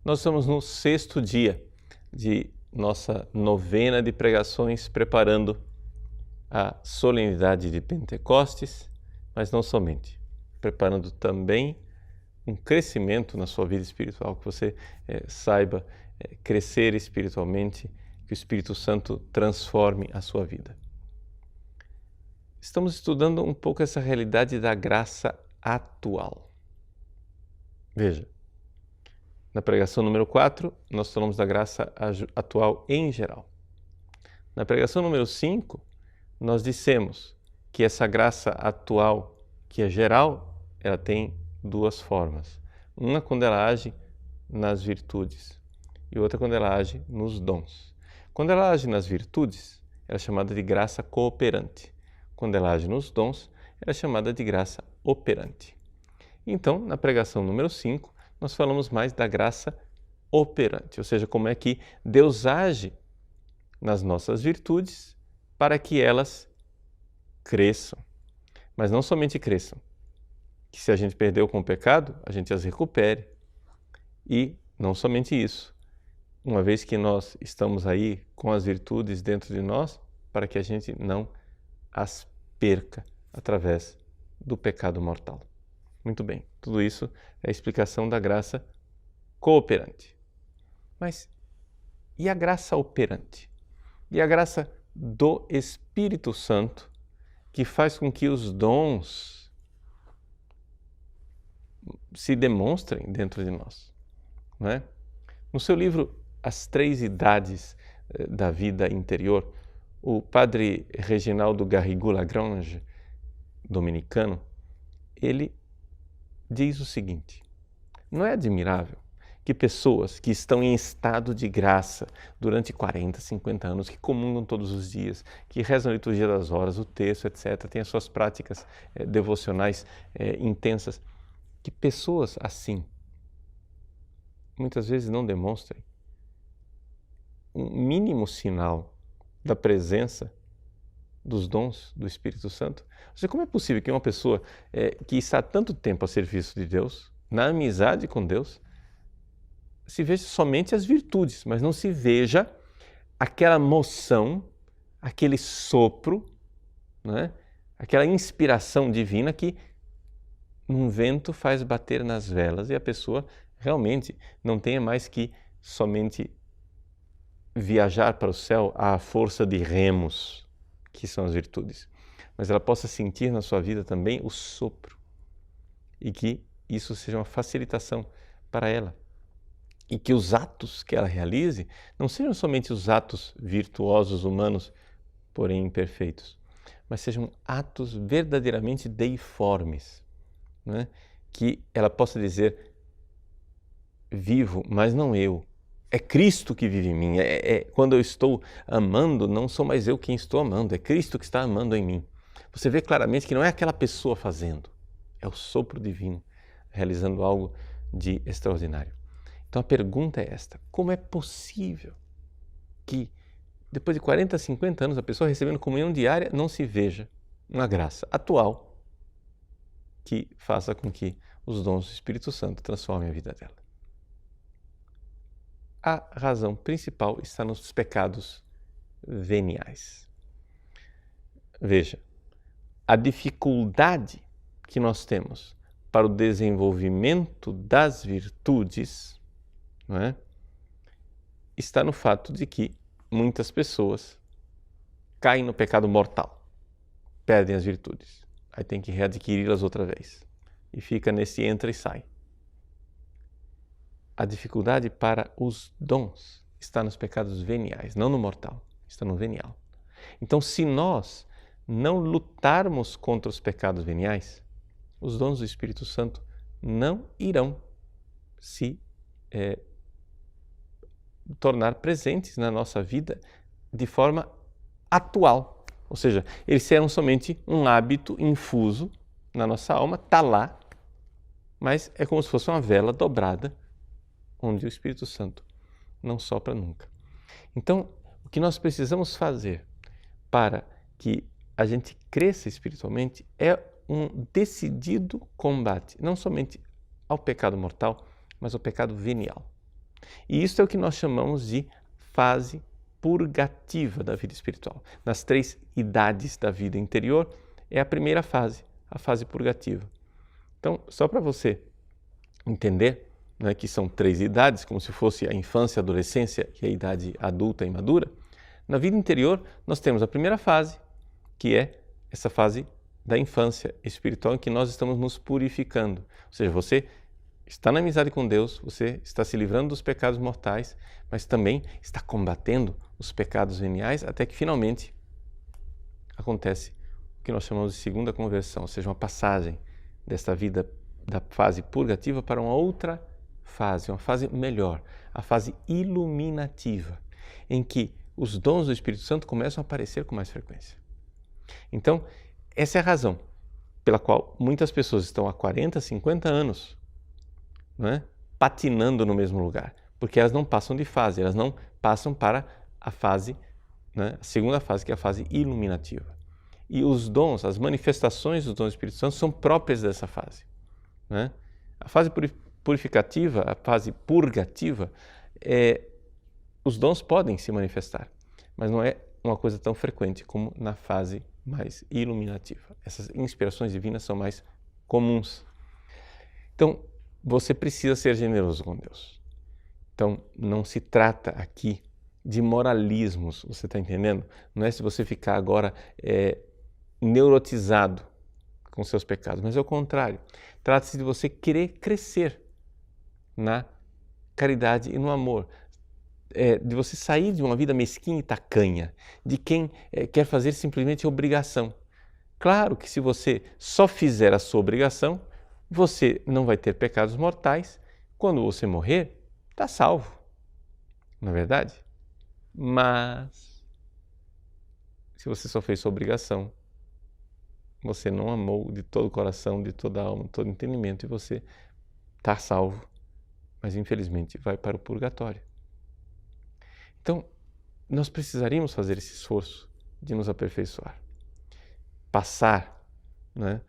Nós estamos no 6º dia de nossa novena de pregações, preparando a solenidade de Pentecostes, mas não somente, preparando também um crescimento na sua vida espiritual, que você saiba crescer espiritualmente, que o Espírito Santo transforme a sua vida. Estamos estudando um pouco essa realidade da graça atual. Veja, na pregação número 4, nós falamos da graça atual em geral. Na pregação número 5, nós dissemos que essa graça atual, que é geral, ela tem duas formas. Uma quando ela age nas virtudes e outra quando ela age nos dons. Quando ela age nas virtudes, ela é chamada de graça cooperante. Quando ela age nos dons, ela é chamada de graça operante. Então, na pregação número 5, nós falamos mais da graça operante, ou seja, como é que Deus age nas nossas virtudes para que elas cresçam. Mas não somente cresçam, que se a gente perdeu com o pecado, a gente as recupere. E não somente isso, uma vez que nós estamos aí com as virtudes dentro de nós, para que a gente não as perca através do pecado mortal. Muito bem, tudo isso é a explicação da graça cooperante. Mas e a graça operante? E a graça do Espírito Santo, que faz com que os dons se demonstrem dentro de nós, não é? No seu livro As Três Idades da Vida Interior, o padre Reginaldo Garrigou-Lagrange, dominicano, ele diz o seguinte: não é admirável que pessoas que estão em estado de graça durante 40, 50 anos, que comungam todos os dias, que rezam a liturgia das horas, o texto, etc., têm as suas práticas devocionais intensas, que pessoas assim muitas vezes não demonstrem um mínimo sinal da presença dos dons do Espírito Santo? Ou seja, como é possível que uma pessoa que está há tanto tempo a serviço de Deus, na amizade com Deus, se veja somente as virtudes, mas não se veja aquela moção, aquele sopro, né? Aquela inspiração divina que um vento faz bater nas velas e a pessoa realmente não tenha mais que somente viajar para o céu à força de remos, que são as virtudes, mas ela possa sentir na sua vida também o sopro e que isso seja uma facilitação para ela e que os atos que ela realize não sejam somente os atos virtuosos humanos, porém imperfeitos, mas sejam atos verdadeiramente deiformes, né? Que ela possa dizer: vivo, mas não eu. É Cristo que vive em mim. Quando eu estou amando, não sou mais eu quem estou amando, é Cristo que está amando em mim. Você vê claramente que não é aquela pessoa fazendo, é o sopro divino realizando algo de extraordinário. Então a pergunta é esta: como é possível que depois de 40, 50 anos a pessoa recebendo comunhão diária não se veja uma graça atual que faça com que os dons do Espírito Santo transformem a vida dela? A razão principal está nos pecados veniais. Veja, a dificuldade que nós temos para o desenvolvimento das virtudes, não é? Está no fato de que muitas pessoas caem no pecado mortal, perdem as virtudes, aí tem que readquiri-las outra vez e fica nesse entra e sai. A dificuldade para os dons está nos pecados veniais, não no mortal, está no venial. Então, se nós não lutarmos contra os pecados veniais, os dons do Espírito Santo não irão se tornar presentes na nossa vida de forma atual. Ou seja, eles serão somente um hábito infuso na nossa alma, está lá, mas é como se fosse uma vela dobrada, onde o Espírito Santo não sopra nunca. Então, o que nós precisamos fazer para que a gente cresça espiritualmente é um decidido combate, não somente ao pecado mortal, mas ao pecado venial. E isso é o que nós chamamos de fase purgativa da vida espiritual. Nas 3 idades da vida interior, é a primeira fase, a fase purgativa. Então, só para você entender, né, que são 3 idades, como se fosse a infância, a adolescência e a idade adulta e madura, na vida interior nós temos a primeira fase, que é essa fase da infância espiritual em que nós estamos nos purificando. Ou seja, você está na amizade com Deus, você está se livrando dos pecados mortais, mas também está combatendo os pecados veniais até que finalmente acontece o que nós chamamos de segunda conversão, ou seja, uma passagem desta vida da fase purgativa para uma outra fase, uma fase melhor, a fase iluminativa, em que os dons do Espírito Santo começam a aparecer com mais frequência. Então, essa é a razão pela qual muitas pessoas estão há 40, 50 anos, né, patinando no mesmo lugar, porque elas não passam de fase, elas não passam para a fase, né, a segunda fase, que é a fase iluminativa. E os dons, as manifestações dos dons do Espírito Santo são próprias dessa fase, né? A fase purificativa, a fase purgativa, os dons podem se manifestar, mas não é uma coisa tão frequente como na fase mais iluminativa. Essas inspirações divinas são mais comuns. Então, você precisa ser generoso com Deus. Então, não se trata aqui de moralismos, você está entendendo? Não é se você ficar agora neurotizado com seus pecados, mas é o contrário. Trata-se de você querer crescer na caridade e no amor, de você sair de uma vida mesquinha e tacanha, de quem quer fazer simplesmente obrigação. Claro que se você só fizer a sua obrigação, você não vai ter pecados mortais. Quando você morrer, está salvo, não é verdade? Mas, se você só fez sua obrigação, você não amou de todo o coração, de toda a alma, de todo o entendimento, e você está salvo, mas infelizmente vai para o purgatório. Então, nós precisaríamos fazer esse esforço de nos aperfeiçoar, passar, né,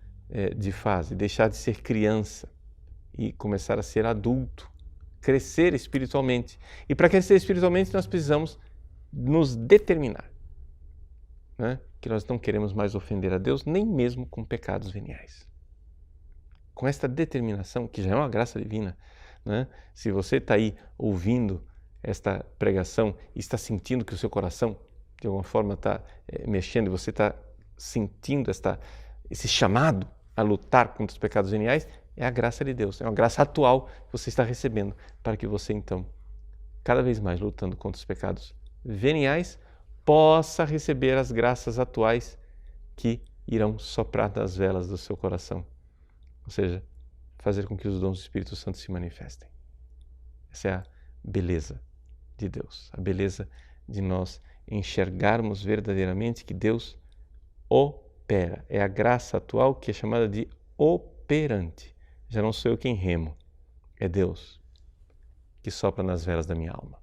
de fase, deixar de ser criança e começar a ser adulto, crescer espiritualmente. E para crescer espiritualmente nós precisamos nos determinar, né, que nós não queremos mais ofender a Deus, nem mesmo com pecados veniais. Com esta determinação, que já é uma graça divina, né, se você está aí ouvindo esta pregação e está sentindo que o seu coração de alguma forma está mexendo e você está sentindo esse chamado a lutar contra os pecados veniais, é a graça de Deus, é uma graça atual que você está recebendo para que você então, cada vez mais lutando contra os pecados veniais, possa receber as graças atuais que irão soprar das velas do seu coração, ou seja, fazer com que os dons do Espírito Santo se manifestem. Essa é a beleza de Deus, a beleza de nós enxergarmos verdadeiramente que Deus opera. É a graça atual que é chamada de operante. Já não sou eu quem remo, é Deus que sopra nas velas da minha alma.